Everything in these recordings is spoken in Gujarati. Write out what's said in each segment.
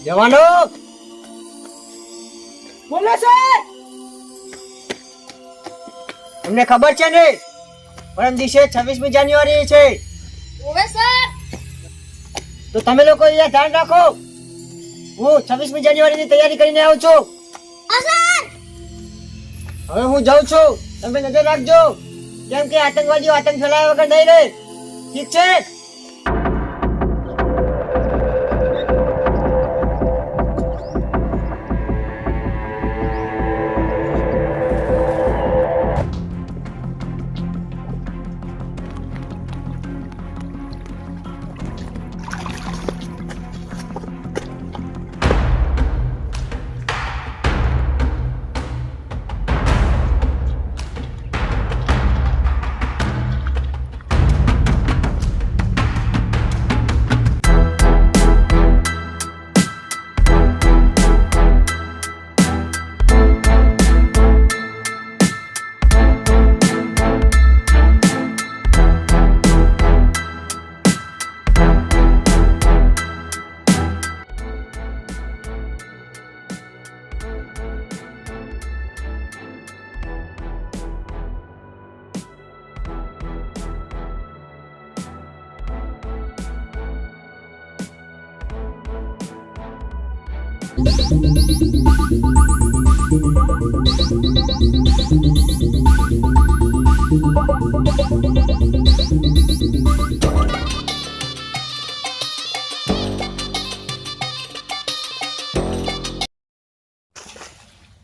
જવાનો બોલો સર. તમને ખબર છે ને પરમ દિવસે 26મી જાન્યુઆરી છે. ઓવે સર. તો તમે લોકો અહીંયા ધ્યાન રાખો. હું 26મી જાન્યુઆરીની તૈયારી કરીને આવું છું. હા સર. હવે હું જાઉં છું. તમે નજર રાખજો કેમ કે આતંકવાદીઓ આતંક ફેલાવ્યા વગર નહીં રહે. ઠીક છે?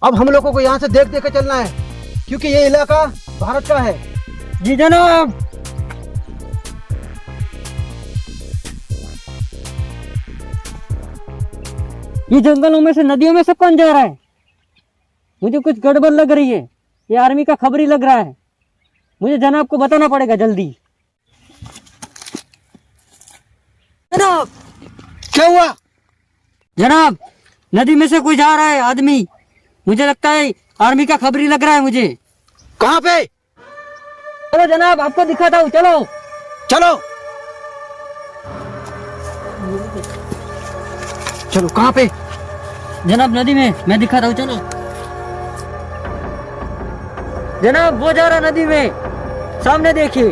अब हम लोगों को यहाँ से देख देख के चलना है क्योंकि ये इलाका भारत का है। જી જનાબ. ये जंगलों में से नदियों में से कौन जा रहा है? मुझे कुछ गड़बड़ लग रही है. ये आर्मी का खबरी लग रहा है. मुझे जनाब को बताना पड़ेगा जल्दी. જનાબ क्या हुआ? जनाब नदी में से कोई जा रहा है आदमी. मुझे लगता है आर्मी का खबरी लग रहा है मुझे. कहाँ पे? चलो जनाब आपको दिखाता हूँ. चलो चलो चलो. कहाँ पे? जनाब नदी में. मैं दिखाता हूँ. चलो जनाब वो जा रहा नदी में. सामने देखिए.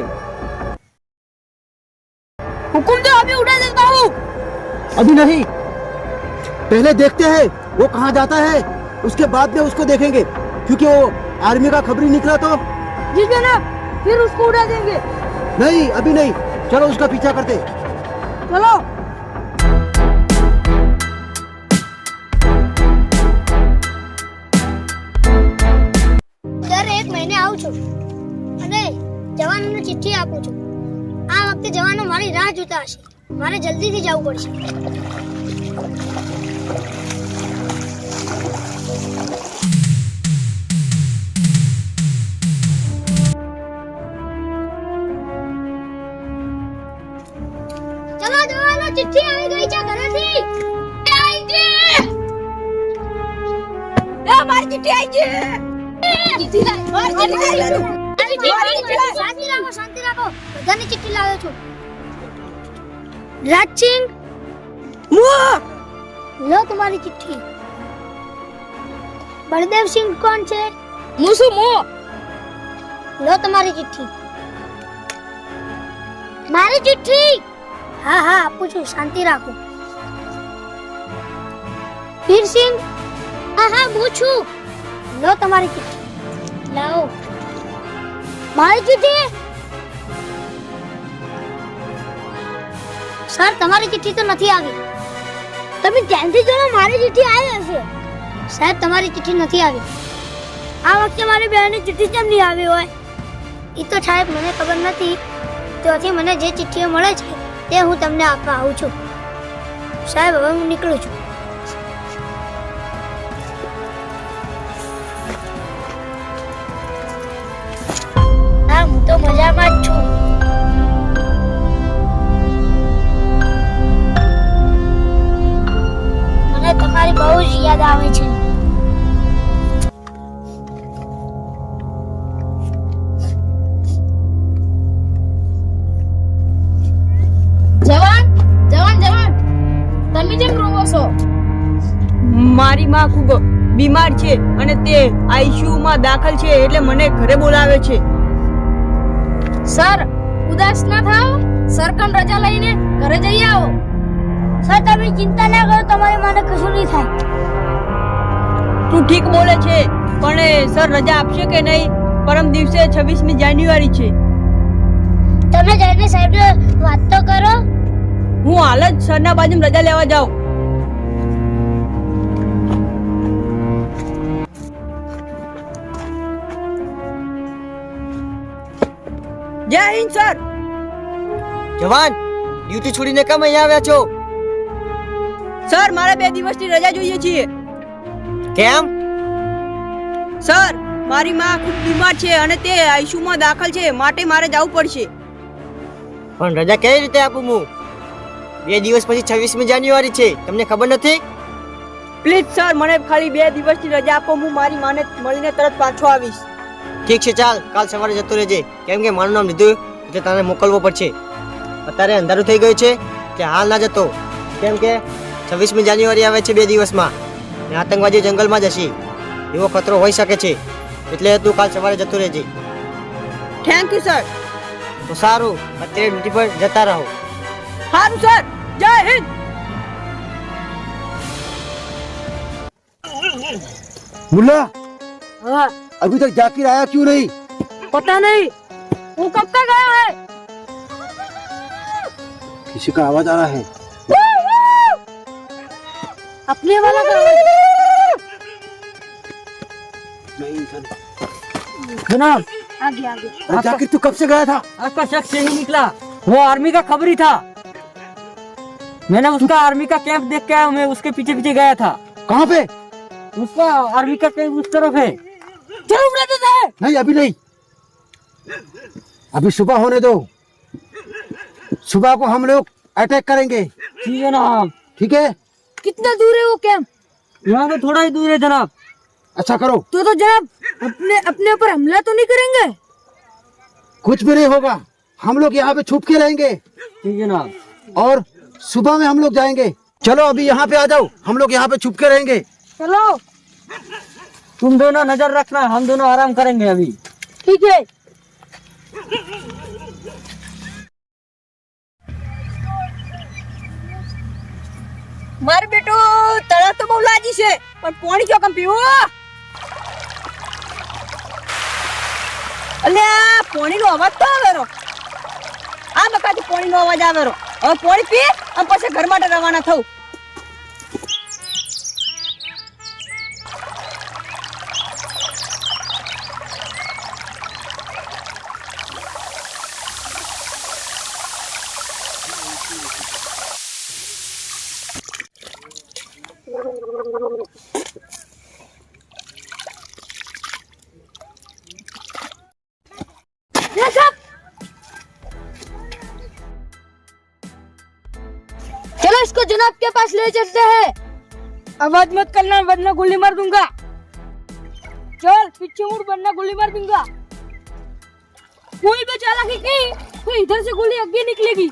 हुकुम दो अभी उड़ा देता हूँ. अभी नहीं, पहले देखते हैं वो कहाँ जाता है, उसके बाद में उसको देखेंगे क्योंकि वो आर्मी का खबरी निकला तो. जी जनाब फिर उसको उड़ा देंगे. नहीं अभी नहीं, चलो उसका पीछा करते. चलो. દર એક મહિને આવું છું અને જવાનોને ચિઠ્ઠી આપું છું. આ વખતે જવાનો મારી રાહ જોતા હશે. મારે જલ્દીથી જવું પડશે. ચલો જવાનો, ચિઠ્ઠી આવી ગઈ છે ઘરેથી. આવી છે. મારી ચિઠ્ઠી આવી છે. શાંતિ રાખો. બધાની ચિઠ્ઠી લાવ્યો છું. રાજસિંહ લો તમારી ચિઠ્ઠી. બળદેવસિંહ કોણ છે? લો તમારી ચિઠ્ઠી. મારી ચિઠ્ઠી. હા હા આપું છું. શાંતિ રાખો. વીરસિંહ હા હા હું છું. લો તમારી ચિઠ્ઠી. લાવો મારી ચિઠ્ઠી. સર તમારી ચિઠ્ઠી તો નથી આવી. તમે ધ્યાનથી જોવો, મારી ચિઠ્ઠી આવી હશે. સાહેબ તમારી ચિઠ્ઠી નથી આવી. આ વખતે મારી બહેનની ચિઠ્ઠી કેમ નહીં આવી હોય? એ તો સાહેબ મને ખબર નથી. ત્યાંથી મને જે ચિઠ્ઠીઓ મળે છે તે હું તમને આપવા આવું છું. સાહેબ હવે હું નીકળું છું. હા હું તો મજામાં જ છું. મને તમારી બહુ જ યાદ આવે છે. જવાન જવાન જવાન તમે જેમ રોવો છો? માં ખૂબ બીમાર છે અને તે આઈસીયુ માં દાખલ છે, એટલે મને ઘરે બોલાવે છે. સર ઉદાસ ના થાઓ, સર કન રજા લઈને ઘરે જઈ આવો. સર તમે ચિંતા ના કરો, તમારી માને કશું નહીં થાય. તું ઠીક બોલે છે, પણ સર રજા આપશે કે નહીં? પરમ દિવસે 26મી જાન્યુઆરી છે. તમે જઈને સાહેબ વાત તો કરો. હું હાલ જ સરના બાજુમાં રજા લેવા જાઉં. જય હિન્દ સર. જવાન, ડ્યુટી છોડીને કેમ અહીંયા આવ્યા છો? સર મારે 2 દિવસની રજા જોઈએ છીએ. કેમ? સર મારી માં ખૂબ બીમાર છે અને તે આઈસીયુ માં દાખલ છે, માટે મારે જવું પડશે. પણ રજા કઈ રીતે આપું હું? 2 દિવસ પછી 26મી જાન્યુઆરી છે, તમને ખબર નથી? પ્લીઝ સર, મને ખાલી 2 દિવસની રજા આપો. હું મારી માને મળીને તરત પાછો આવીશ. ઠીક છે, ચાલ કાલ સવારે જતો રહેજે, કેમ કે મારું નામ લીધું એટલે તને મોકલવો પડશે. અત્યારે અંધારું થઈ ગયું છે કે હાલ ના જતો, કેમ કે 26મી જાન્યુઆરી આવે છે 2 દિવસમાં, ને આતંકવાદી જંગલમાં જશે, એવો ખતરો હોઈ શકે છે, એટલે તું કાલ સવારે જતો રહેજે. Thank you sir. તો સારું, અત્યારે ડ્યુટી પર જતા રહો. સારું સર, જય હિન્દ. मुल्ला, हाँ अभी तक जाकिर आया क्यों नहीं? पता नहीं, वो कब तक गया है? किसी का आवाज आ रहा है. अपने वाला का नहीं सर. जनाब, आगे आगे. अरे जाकिर तू कब से गया था? आपका शख्स यही निकला, वो आर्मी का खबरी था. मैंने उसका आर्मी का कैंप देख के आया, मैं उसके पीछे पीछे गया था. कहाँ पे? उसका आर्मी का कैंप उस तरफ है. चलो उड़ा देते हैं. नहीं अभी नहीं, अभी सुबह होने दो. सुबह को हम लोग अटैक करेंगे, जी जनाब. ठीक है? कितना दूर है वो कैंप? यहाँ से थोड़ा ही दूर है जनाब. अच्छा करो, तो जनाब अपने ऊपर हमला तो नहीं करेंगे? कुछ भी नहीं होगा. हम लोग यहाँ पे छुप के रहेंगे जी जनाब. और सुबह में हम लोग जाएंगे. चलो अभी यहाँ पे आ जाओ, हम लोग यहाँ पे छुप के रहेंगे. चलो. तुम दोनों नजर रखना, हम दोनों आराम करेंगे अभी. ठीक है. માર બેટો તળાવ તો બહુ લાગી છે, પણ પાણી ક્યાં કમ પીવું? અલ્યા પાણીનો અવાજ તો આવેરો. આ મકાથી પાણીનો અવાજ આવેરો. હવે પાણી પી અને પછી ઘર માટે રવાના થવું. चलो इसको जनाब के पास ले चलते हैं. आवाज मत करना वरना गोली मार दूंगा. चल पीछे मुड़ वरना गोली मार दूंगा. कोई भी चालाकी की तो इधर से गोली आगे निकलेगी.